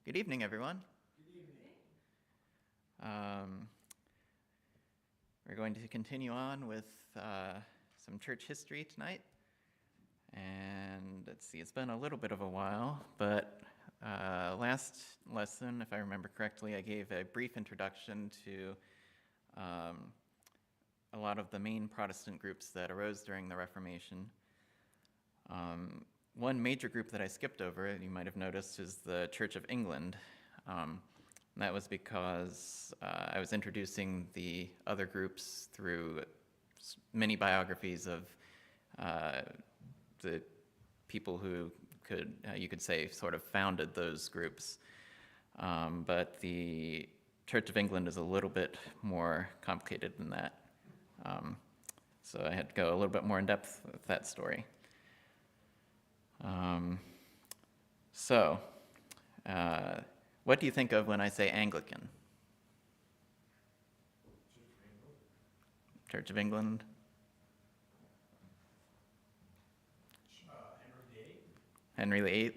Good evening, everyone. Good evening. We're going to continue on with some church history tonight. And let's see, it's been a little bit of a while, but last lesson, if I remember correctly, I gave a brief introduction to a lot of the main Protestant groups that arose during the Reformation. One major group that I skipped over, you might have noticed, is the Church of England. And that was because I was introducing the other groups through many biographies of the people who you could say, sort of founded those groups. But the Church of England is a little bit more complicated than that. So I had to go a little bit more in depth with that story. What do you think of when I say Anglican? Church of England? Henry VIII? I think,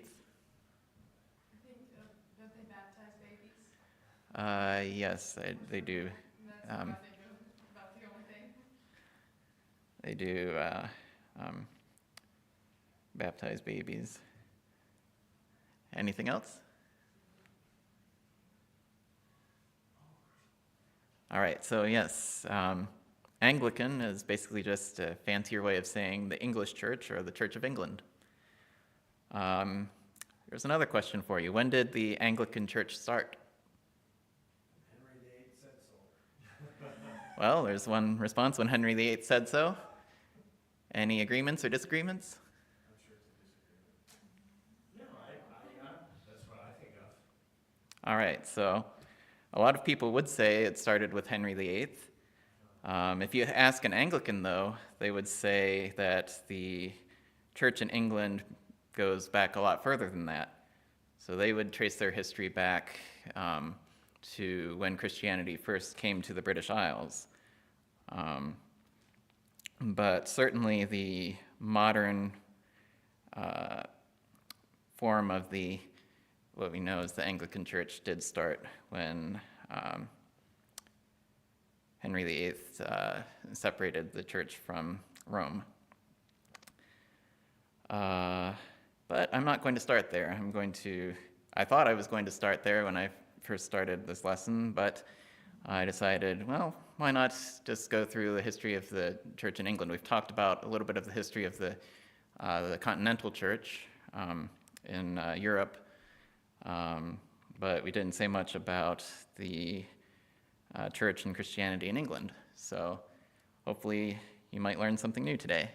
don't they baptize babies? Yes, they do. That's what I think of, about the only thing. They do baptize babies. Anything else? All right, so yes, Anglican is basically just a fancier way of saying the English Church or the Church of England. There's another question for you. When did the Anglican Church start? Henry VIII said so. Well, there's one response, when Henry VIII said so. Any agreements or disagreements? I'm sure it's a disagreement. No, that's what I think of. All right, so a lot of people would say it started with Henry VIII. If you ask an Anglican, though, they would say that the church in England goes back a lot further than that. So they would trace their history back to when Christianity first came to the British Isles. But certainly the modern form of what we know as the Anglican Church did start when Henry VIII separated the church from Rome. But I'm not going to start there. I thought I was going to start there when I first started this lesson, but I decided, well, why not just go through the history of the church in England? We've talked about a little bit of the history of the continental church in Europe, but we didn't say much about the church and Christianity in England. So hopefully you might learn something new today.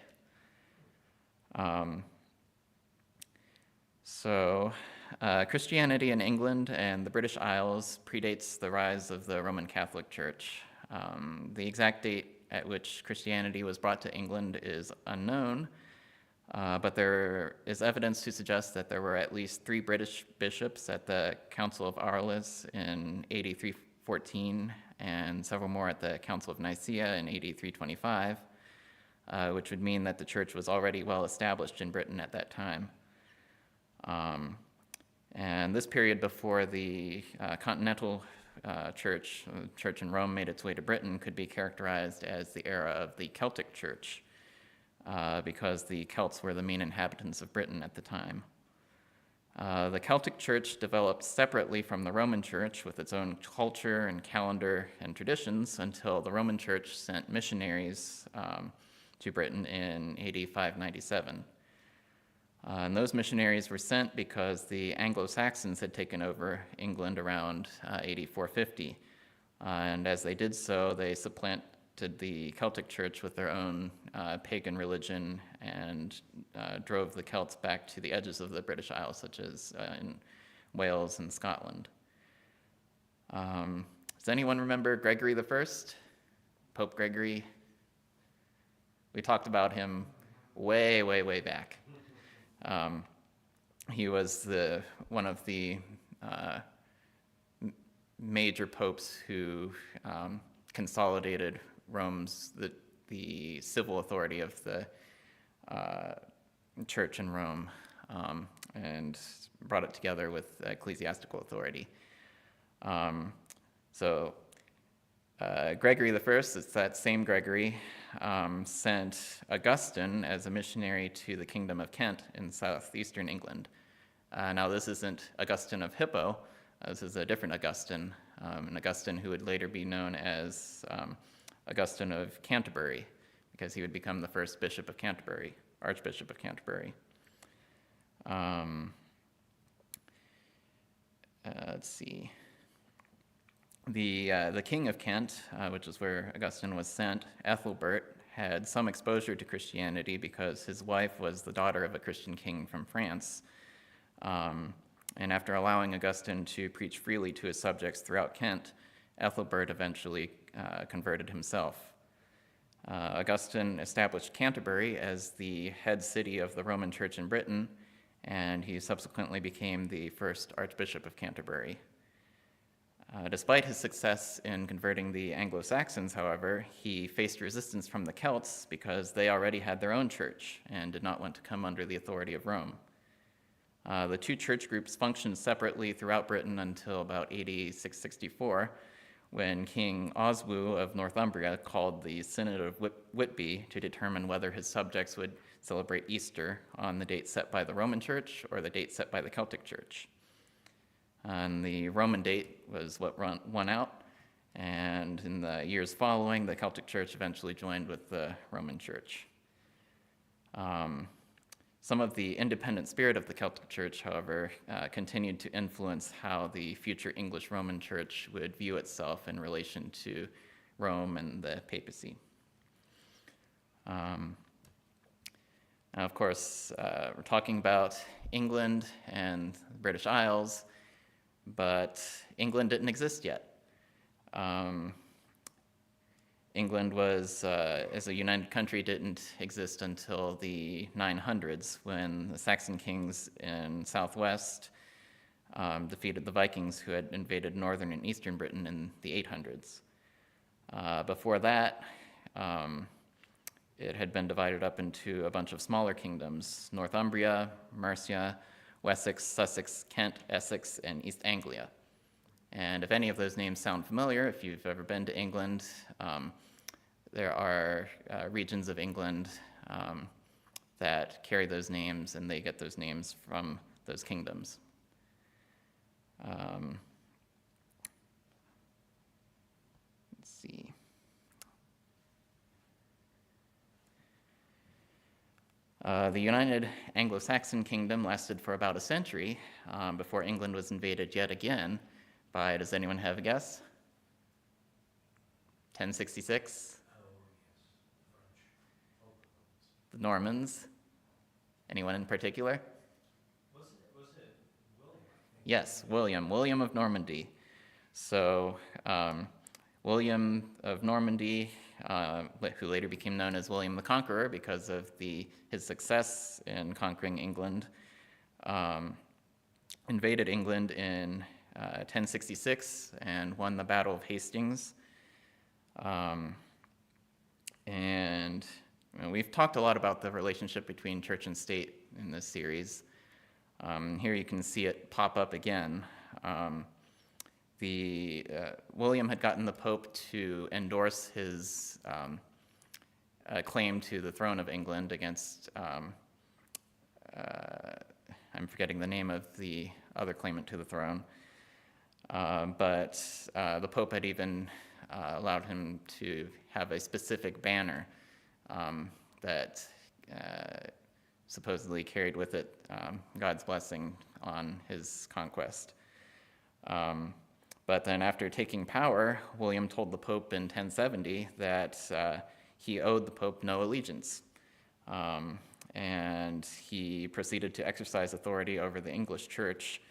Christianity in England and the British Isles predates the rise of the Roman Catholic Church. The exact date at which Christianity was brought to England is unknown, but there is evidence to suggest that there were at least 3 British bishops at the Council of Arles in AD 314 and several more at the Council of Nicaea in AD 325, which would mean that the church was already well established in Britain at that time. And this period before the continental church in Rome made its way to Britain, could be characterized as the era of the Celtic Church, because the Celts were the main inhabitants of Britain at the time. The Celtic Church developed separately from the Roman Church with its own culture and calendar and traditions until the Roman Church sent missionaries to Britain in AD 597. And those missionaries were sent because the Anglo-Saxons had taken over England around AD 450. And as they did so, they supplanted the Celtic Church with their own pagan religion and drove the Celts back to the edges of the British Isles, such as in Wales and Scotland. Does anyone remember Gregory the First? Pope Gregory? We talked about him way, way, way back. He was one of the major popes who consolidated the civil authority of the church in Rome, and brought it together with ecclesiastical authority. So Gregory the First, it's that same Gregory, sent Augustine as a missionary to the Kingdom of Kent in southeastern England. Now, this isn't Augustine of Hippo. This is a different Augustine, an Augustine who would later be known as Augustine of Canterbury, because he would become the first bishop of Canterbury, Archbishop of Canterbury. Let's see. The King of Kent, which is where Augustine was sent, Ethelbert, had some exposure to Christianity because his wife was the daughter of a Christian king from France. And after allowing Augustine to preach freely to his subjects throughout Kent, Ethelbert eventually converted himself. Augustine established Canterbury as the head city of the Roman Church in Britain, and he subsequently became the first Archbishop of Canterbury. Despite his success in converting the Anglo-Saxons, however, he faced resistance from the Celts because they already had their own church and did not want to come under the authority of Rome. The two church groups functioned separately throughout Britain until about AD 664, when King Oswu of Northumbria called the Synod of Whitby to determine whether his subjects would celebrate Easter on the date set by the Roman Church or the date set by the Celtic Church. And the Roman date was what won out, and in the years following, the Celtic Church eventually joined with the Roman Church. Some of the independent spirit of the Celtic Church, however, continued to influence how the future English Roman Church would view itself in relation to Rome and the papacy. Now, of course, we're talking about England and the British Isles, but England didn't exist yet. England was, as a united country, didn't exist until the 900s, when the Saxon kings in southwest defeated the Vikings, who had invaded northern and eastern Britain in the 800s. Before that, it had been divided up into a bunch of smaller kingdoms: Northumbria, Mercia, Wessex, Sussex, Kent, Essex, and East Anglia. And if any of those names sound familiar, if you've ever been to England, there are regions of England that carry those names, and they get those names from those kingdoms. Let's see. The United Anglo-Saxon Kingdom lasted for about a century before England was invaded yet again by, does anyone have a guess? 1066? The Normans. Anyone in particular? Was it William? Yes, William of Normandy. So William of Normandy, who later became known as William the Conqueror because of his success in conquering England, invaded England in 1066 and won the Battle of Hastings. And we've talked a lot about the relationship between church and state in this series. Here you can see it pop up again. William had gotten the Pope to endorse his claim to the throne of England against, I'm forgetting the name of the other claimant to the throne, but the Pope had even allowed him to have a specific banner that supposedly carried with it God's blessing on his conquest. But then after taking power, William told the Pope in 1070 that he owed the Pope no allegiance. And he proceeded to exercise authority over the English church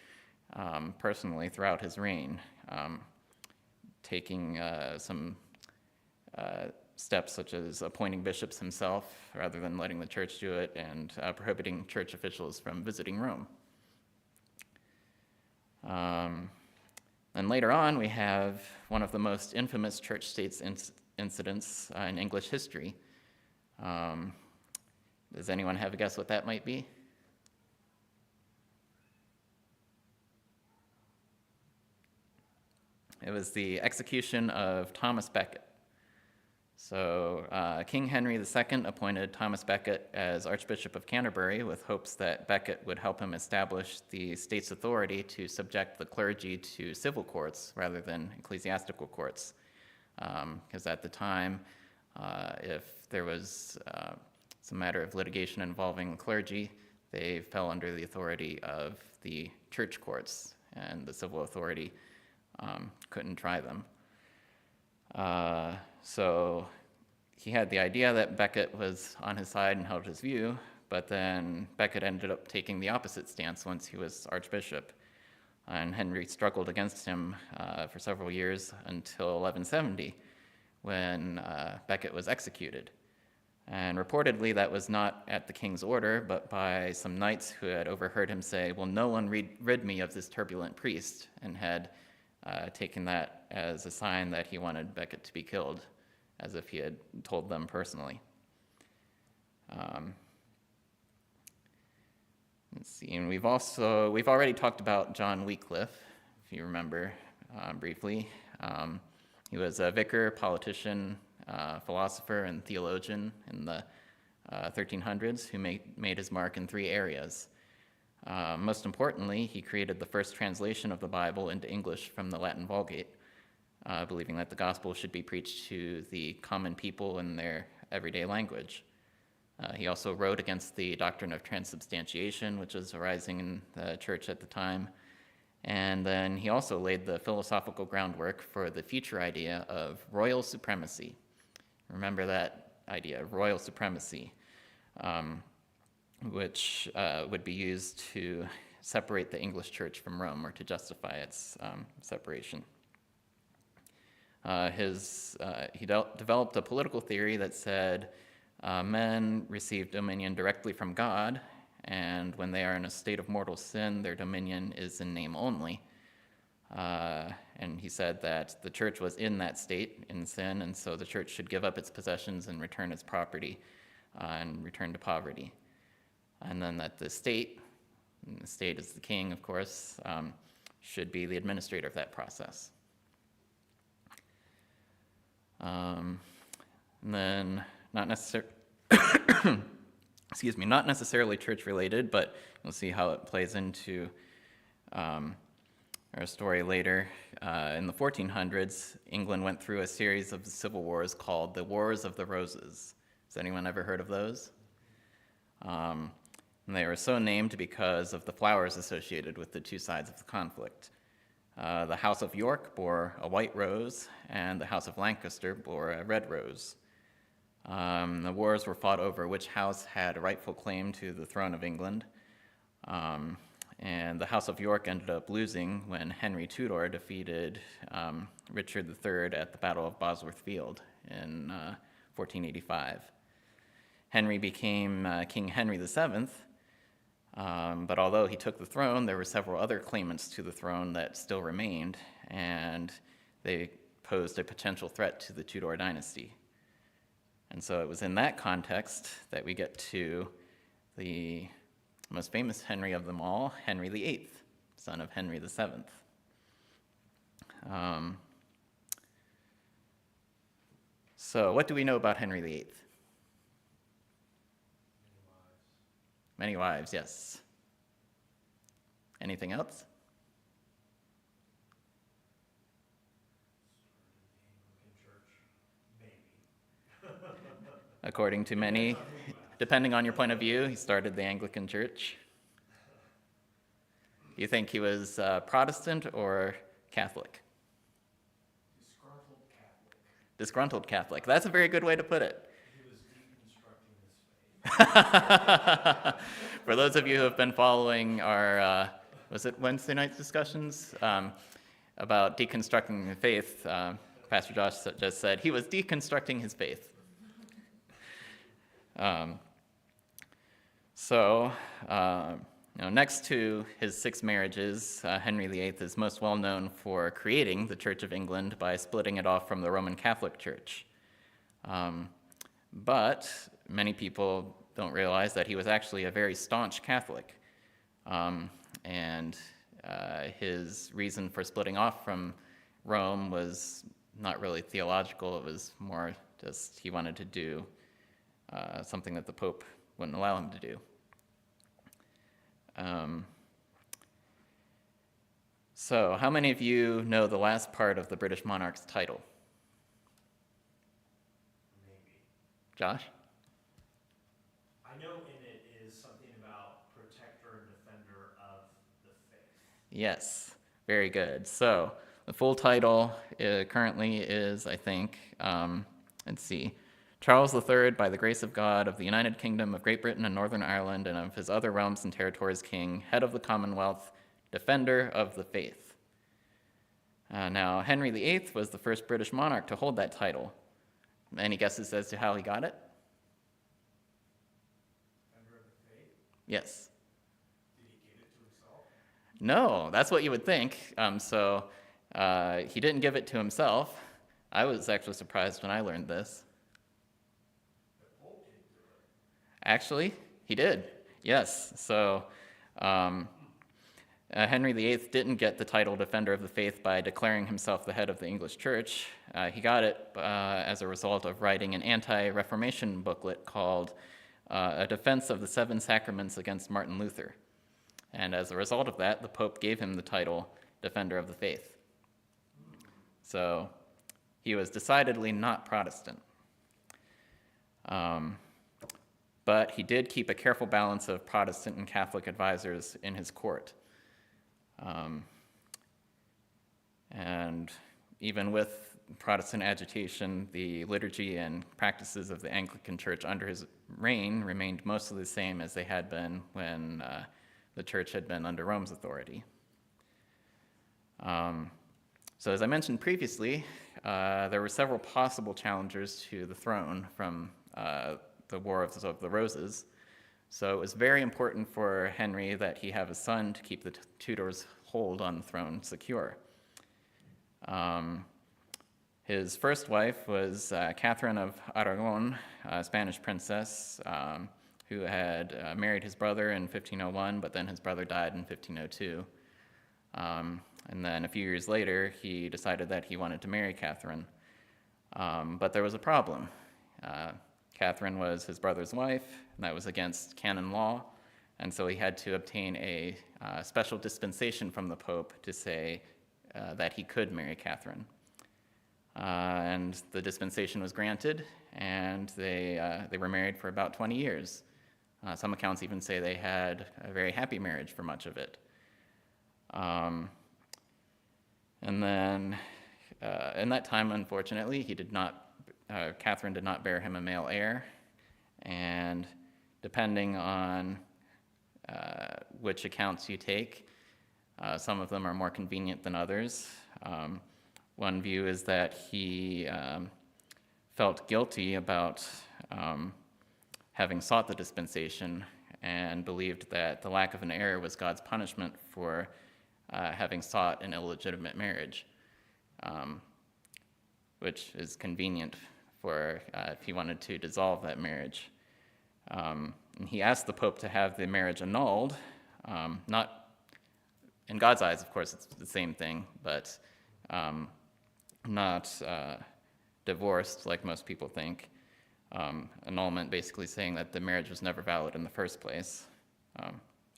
personally throughout his reign, taking some steps such as appointing bishops himself rather than letting the church do it, and prohibiting church officials from visiting Rome. And later on, we have one of the most infamous church-state incidents in English history. Does anyone have a guess what that might be? It was the execution of Thomas Becket. So King Henry II appointed Thomas Becket as Archbishop of Canterbury with hopes that Becket would help him establish the state's authority to subject the clergy to civil courts rather than ecclesiastical courts. Because at the time, if there was some matter of litigation involving clergy, they fell under the authority of the church courts, and the civil authority couldn't try them. So he had the idea that Becket was on his side and held his view, but then Becket ended up taking the opposite stance once he was archbishop. And Henry struggled against him for several years until 1170, when Becket was executed. And reportedly, that was not at the king's order, but by some knights who had overheard him say, "Will no one rid me of this turbulent priest?" and had taken that as a sign that he wanted Becket to be killed, as if he had told them personally. Let's see, and we've already talked about John Wycliffe, if you remember briefly. He was a vicar, politician, philosopher, and theologian in the 1300s who made his mark in 3 areas. Most importantly, he created the first translation of the Bible into English from the Latin Vulgate, believing that the gospel should be preached to the common people in their everyday language. He also wrote against the doctrine of transubstantiation, which was arising in the church at the time. And then he also laid the philosophical groundwork for the future idea of royal supremacy. Remember that idea, royal supremacy, which would be used to separate the English church from Rome, or to justify its separation. He developed a political theory that said men receive dominion directly from God, and when they are in a state of mortal sin, their dominion is in name only. And he said that the church was in that state, in sin, and so the church should give up its possessions and return its property and return to poverty. And then that the state, and the state is the king, of course, should be the administrator of that process. And then, not necessarily church-related, but you'll see how it plays into our story later. In the 1400s, England went through a series of civil wars called the Wars of the Roses. Has anyone ever heard of those? And they were so named because of the flowers associated with the two sides of the conflict. The House of York bore a white rose, and the House of Lancaster bore a red rose. The wars were fought over which house had a rightful claim to the throne of England. And the House of York ended up losing when Henry Tudor defeated Richard III at the Battle of Bosworth Field in 1485. Henry became King Henry VII, but although he took the throne, there were several other claimants to the throne that still remained, and they posed a potential threat to the Tudor dynasty. And so it was in that context that we get to the most famous Henry of them all, Henry VIII, son of Henry VII. So what do we know about Henry VIII? Many wives, yes. Anything else? According to many, depending on your point of view, he started the Anglican Church. Do you think he was Protestant or Catholic? Disgruntled Catholic. Disgruntled Catholic. That's a very good way to put it. He was deconstructing his faith. For those of you who have been following our, was it Wednesday night discussions about deconstructing the faith, Pastor Josh just said he was deconstructing his faith. Next to his 6 marriages, Henry VIII is most well known for creating the Church of England by splitting it off from the Roman Catholic Church. But many people don't realize that he was actually a very staunch Catholic. And his reason for splitting off from Rome was not really theological. It was more just he wanted to do something that the Pope wouldn't allow him to do. So how many of you know the last part of the British monarch's title? Maybe. Josh? I know in it is something about protector and defender of the faith. Yes, very good. So the full title currently is, I think, let's see, Charles III, by the grace of God, of the United Kingdom of Great Britain and Northern Ireland, and of his other realms and territories, King, head of the Commonwealth, defender of the faith. Now, Henry VIII was the first British monarch to hold that title. Any guesses as to how he got it? Defender of the faith? Yes. Did he give it to himself? No, that's what you would think. He didn't give it to himself. I was actually surprised when I learned this. The Pope didn't do it. Actually, he did. Yes. So Henry VIII didn't get the title Defender of the Faith by declaring himself the head of the English Church. He got it as a result of writing an anti-Reformation booklet called A Defense of the Seven Sacraments Against Martin Luther. And as a result of that, the Pope gave him the title Defender of the Faith. So he was decidedly not Protestant. But he did keep a careful balance of Protestant and Catholic advisors in his court. And even with Protestant agitation, the liturgy and practices of the Anglican Church under his reign remained mostly the same as they had been when the church had been under Rome's authority. So as I mentioned previously, there were several possible challengers to the throne from the War of the Roses. So it was very important for Henry that he have a son to keep the Tudors' hold on the throne secure. His first wife was Catherine of Aragon, a Spanish princess who had married his brother in 1501, but then his brother died in 1502. And then a few years later, he decided that he wanted to marry Catherine. But there was a problem. Catherine was his brother's wife, and that was against canon law, and so he had to obtain a special dispensation from the Pope to say that he could marry Catherine. And the dispensation was granted, and they were married for about 20 years. Some accounts even say they had a very happy marriage for much of it. And then, in that time, unfortunately, Catherine did not bear him a male heir, and depending on which accounts you take, some of them are more convenient than others. One view is that he felt guilty about having sought the dispensation and believed that the lack of an heir was God's punishment for having sought an illegitimate marriage, which is convenient for if he wanted to dissolve that marriage. And he asked the Pope to have the marriage annulled, not in God's eyes, of course, it's the same thing, but not divorced like most people think. Annulment basically saying that the marriage was never valid in the first place.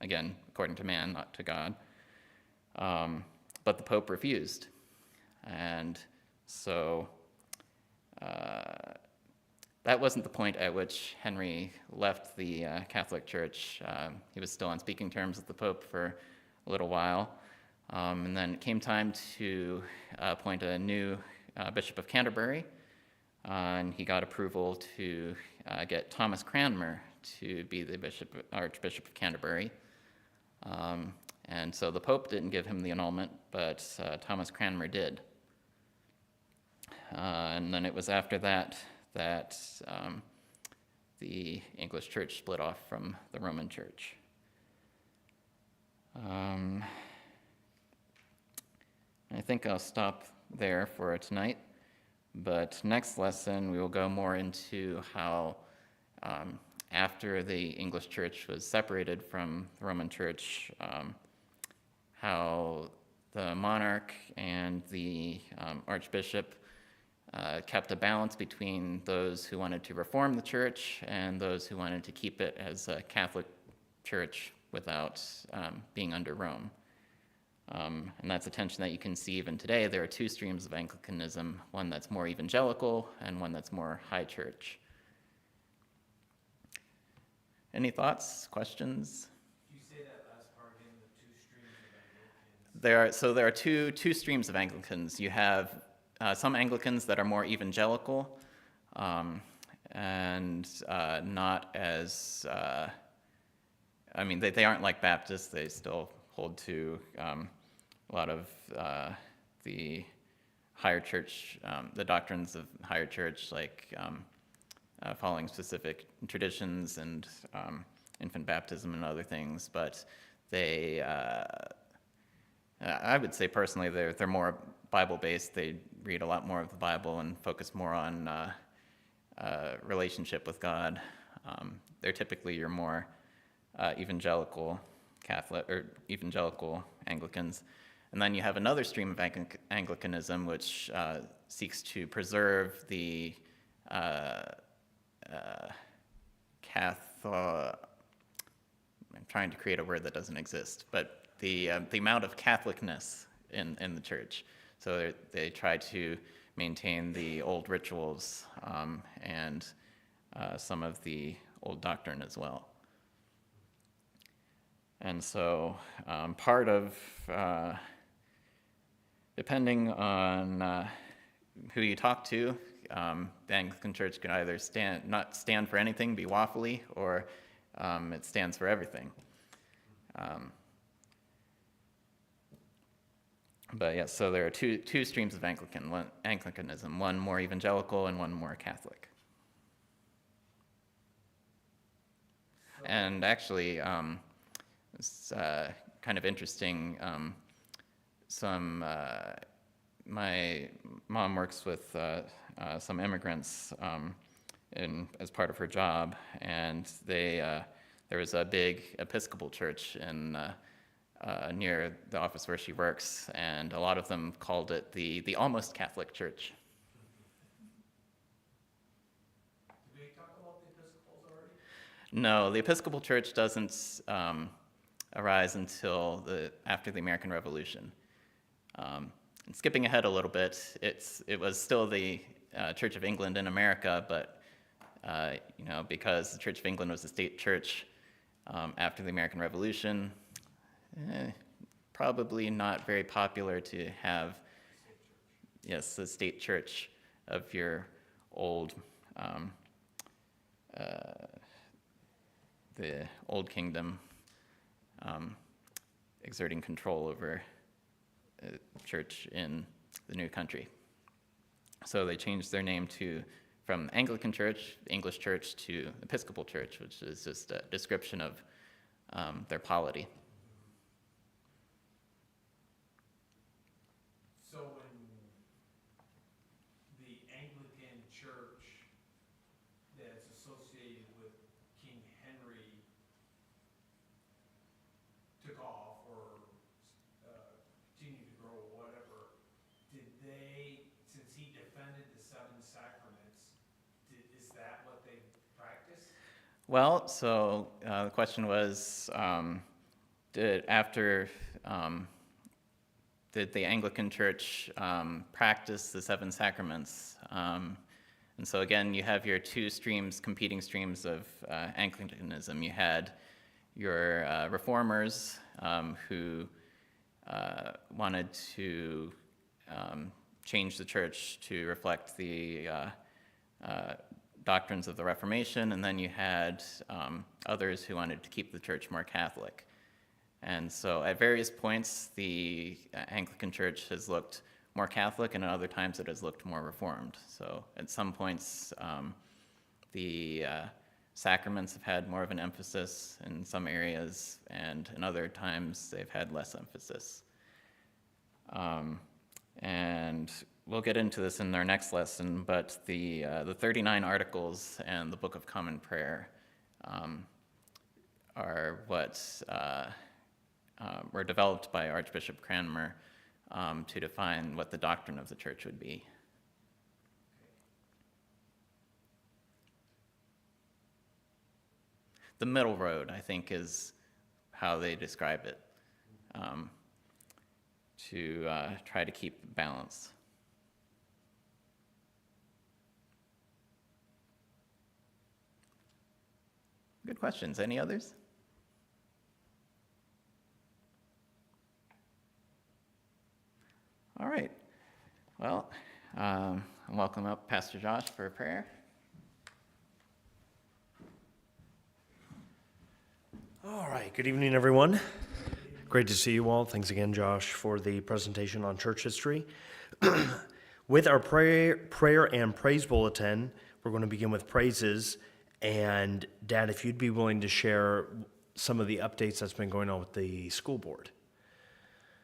Again, according to man, not to God. But the Pope refused. And so that wasn't the point at which Henry left the Catholic Church. He was still on speaking terms with the Pope for a little while. And then it came time to appoint a new Bishop of Canterbury. And he got approval to get Thomas Cranmer to be the Archbishop of Canterbury. And so the Pope didn't give him the annulment, but Thomas Cranmer did. And then it was after that the English Church split off from the Roman Church. I think I'll stop there for tonight, but next lesson we will go more into how after the English Church was separated from the Roman Church, how the monarch and the archbishop kept a balance between those who wanted to reform the church and those who wanted to keep it as a Catholic church without being under Rome. And that's a tension that you can see even today. There are two streams of Anglicanism, one that's more evangelical and one that's more high church. Any thoughts, questions? Can you say that last part again, the two streams of Anglicans? There are two streams of Anglicans. You have some Anglicans that are more evangelical and not as, they aren't like Baptists. They still hold to a lot of the higher church, the doctrines of higher church, like following specific traditions and infant baptism and other things. But they, I would say personally, they're more Bible-based. They read a lot more of the Bible and focus more on relationship with God. They're typically your more evangelical Catholic or evangelical Anglicans. And then you have another stream of Anglicanism, which seeks to preserve the Catholic. I'm trying to create a word that doesn't exist, but the amount of Catholicness in the church. So they try to maintain the old rituals and some of the old doctrine as well. And so part of, depending on who you talk to, the Anglican Church can either not stand for anything, be waffly, or it stands for everything. But yes, so there are two streams of Anglicanism, one more evangelical and one more Catholic. And actually, it's kind of interesting. My mom works with some immigrants as part of her job, and there was a big Episcopal church near the office where she works, and a lot of them called it the almost Catholic church. Did we talk about the Episcopals already? No, the Episcopal church doesn't arise until after the American Revolution. And skipping ahead a little bit, it was still the Church of England in America, but because the Church of England was a state church after the American Revolution, probably not very popular to have, yes, the state church of your old, the old kingdom exerting control over church in the new country. So they changed their name from Anglican Church, English Church, to Episcopal Church, which is just a description of their polity. So when the Anglican Church that's associated with King Henry took off or continued to grow or whatever, did they, since he defended the seven sacraments, is that what they practiced? Well, so the question was, did the Anglican Church practice the seven sacraments? And so again, you have your two competing streams of Anglicanism. You had your reformers who wanted to change the church to reflect the doctrines of the Reformation, and then you had others who wanted to keep the church more Catholic. And so at various points, the Anglican Church has looked more Catholic, and at other times it has looked more Reformed. So at some points, the sacraments have had more of an emphasis in some areas, and in other times they've had less emphasis. And we'll get into this in our next lesson, but the 39 Articles and the Book of Common Prayer are what were developed by Archbishop Cranmer to define what the doctrine of the church would be. The middle road, I think, is how they describe it, to try to keep balance. Good questions. Any others? All right. Well, I'll welcome up Pastor Josh for a prayer. All right, good evening, everyone. Great to see you all. Thanks again, Josh, for the presentation on church history. With our prayer and praise bulletin, we're going to begin with praises. And Dad, if you'd be willing to share some of the updates that's been going on with the school board.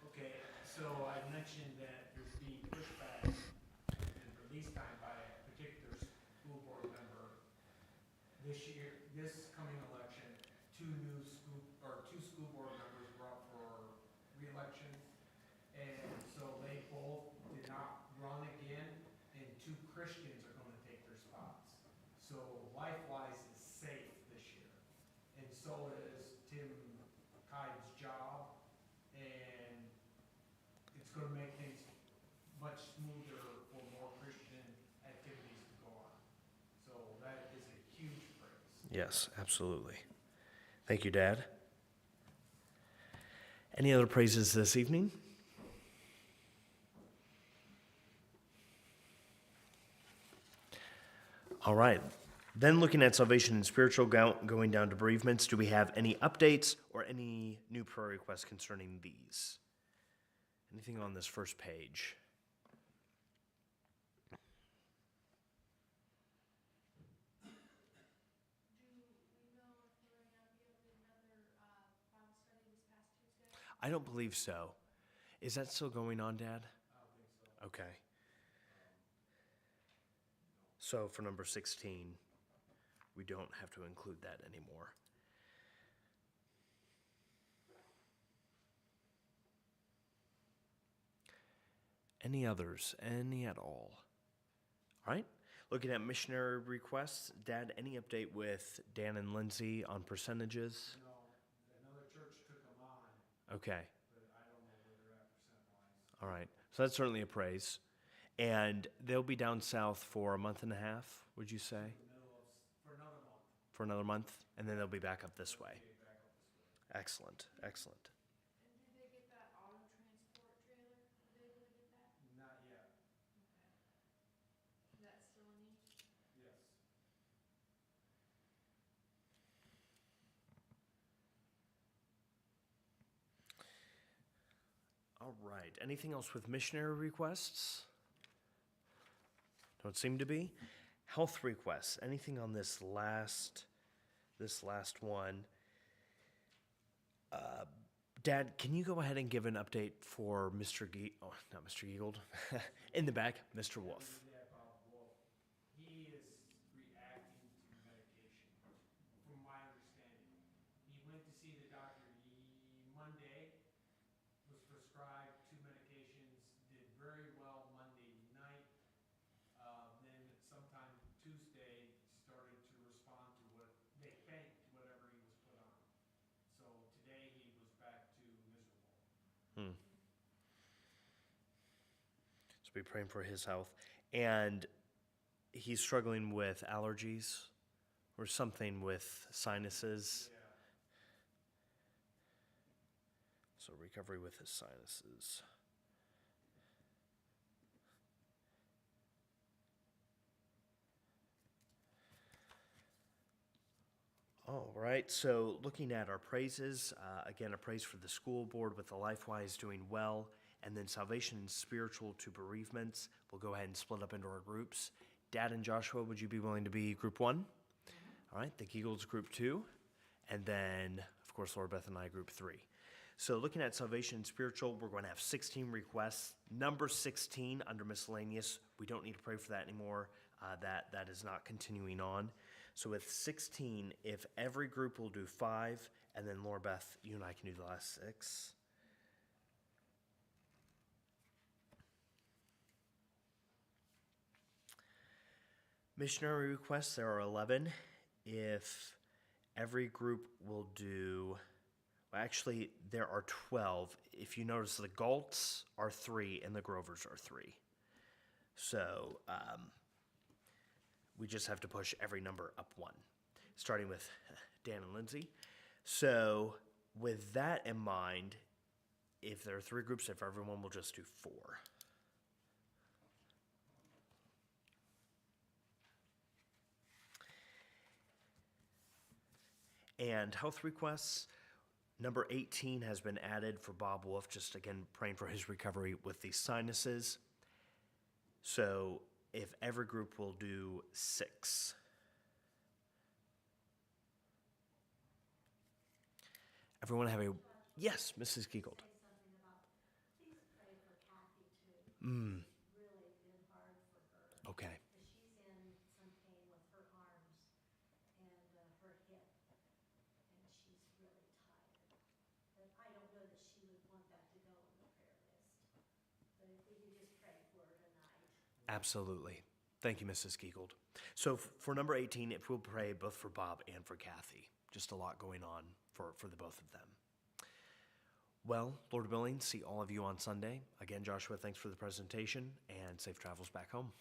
Okay, so I mentioned that there's being pushed back in release time by a particular school board member. This year, this coming election, two school board members were up for re-election. And so they both did not run again, and two Christians are gonna take their spots. So LifeWise is safe this year. And so is Tim Kide's job, and it's gonna make things much smoother for more Christian activities to go on. So that is a huge praise. Yes, absolutely. Thank you, Dad. Any other praises this evening? All right. Then looking at salvation and spiritual, going down to bereavements, do we have any updates or any new prayer requests concerning these? Anything on this first page? Do we know if we're gonna be able to do another Bible study this past Tuesday? I don't believe so. Is that still going on, Dad? I don't think so. Okay. So for number 16, we don't have to include that anymore. Any others? Any at all? All right. Looking at missionary requests, Dad, any update with Dan and Lindsay on percentages? No, another church took them on, Okay. but I don't know where they're at percent-wise. All right. So that's certainly a praise. And they'll be down south for a month and a half, would you say? For another month. For another month? And then they'll be back up this way. Okay, back up this way. Excellent. Excellent. And did they get that auto transport trailer? Were they able to get that? Not yet, Okay. Is that still a need? yes. All right. Anything else with missionary requests? Don't seem to be. Health requests. Anything on this last one? Dad, can you go ahead and give an update for Mr. Not Mr. Giegold. In the back, Mr. Wolf. Yeah, Bob Wolf, he is reacting to medication, from my understanding. He went to see the doctor Monday, was prescribed 2 medications, did very well Monday night. Then sometime Tuesday, started to respond to what they think, whatever he was put on. So today he was back to miserable. So be praying for his health. And he's struggling with allergies or something with sinuses. Yeah. So recovery with his sinuses. All right, so looking at our praises, again, a praise for the school board with the LifeWise doing well, and then salvation and spiritual to bereavements. We'll go ahead and split up into our groups. Dad and Joshua, would you be willing to be group 1? All right, the Eagles group 2, and then, of course, Laura Beth and I group 3. So looking at salvation and spiritual, we're going to have 16 requests. Number 16 under miscellaneous, we don't need to pray for that anymore. That is not continuing on. So with 16, if every group will do 5, and then Laura Beth, you and I can do the last 6. Missionary requests, there are 11. If every group will do, well, actually, there are 12. If you notice, the Galts are 3 and the Grovers are 3. So we just have to push every number up 1, starting with Dan and Lindsay. So with that in mind, if there are 3 groups, if everyone will just do 4. And health requests, number 18 has been added for Bob Wolf, just again praying for his recovery with the sinuses. So if every group will do 6. Everyone have a, yes, Mrs. Giegold. Say something about, please pray for Kathy too. It's really been hard for her. Okay, Because she's in some pain with her arms and her hip, and she's really tired. But I don't know that she would want that to go on the prayer list. But if we could just pray for her tonight. absolutely. Thank you, Mrs. Giegold. So for number 18, if we'll pray both for Bob and for Kathy. Just a lot going on for the both of them. Well, Lord willing, see all of you on Sunday. Again, Joshua, thanks for the presentation, and safe travels back home.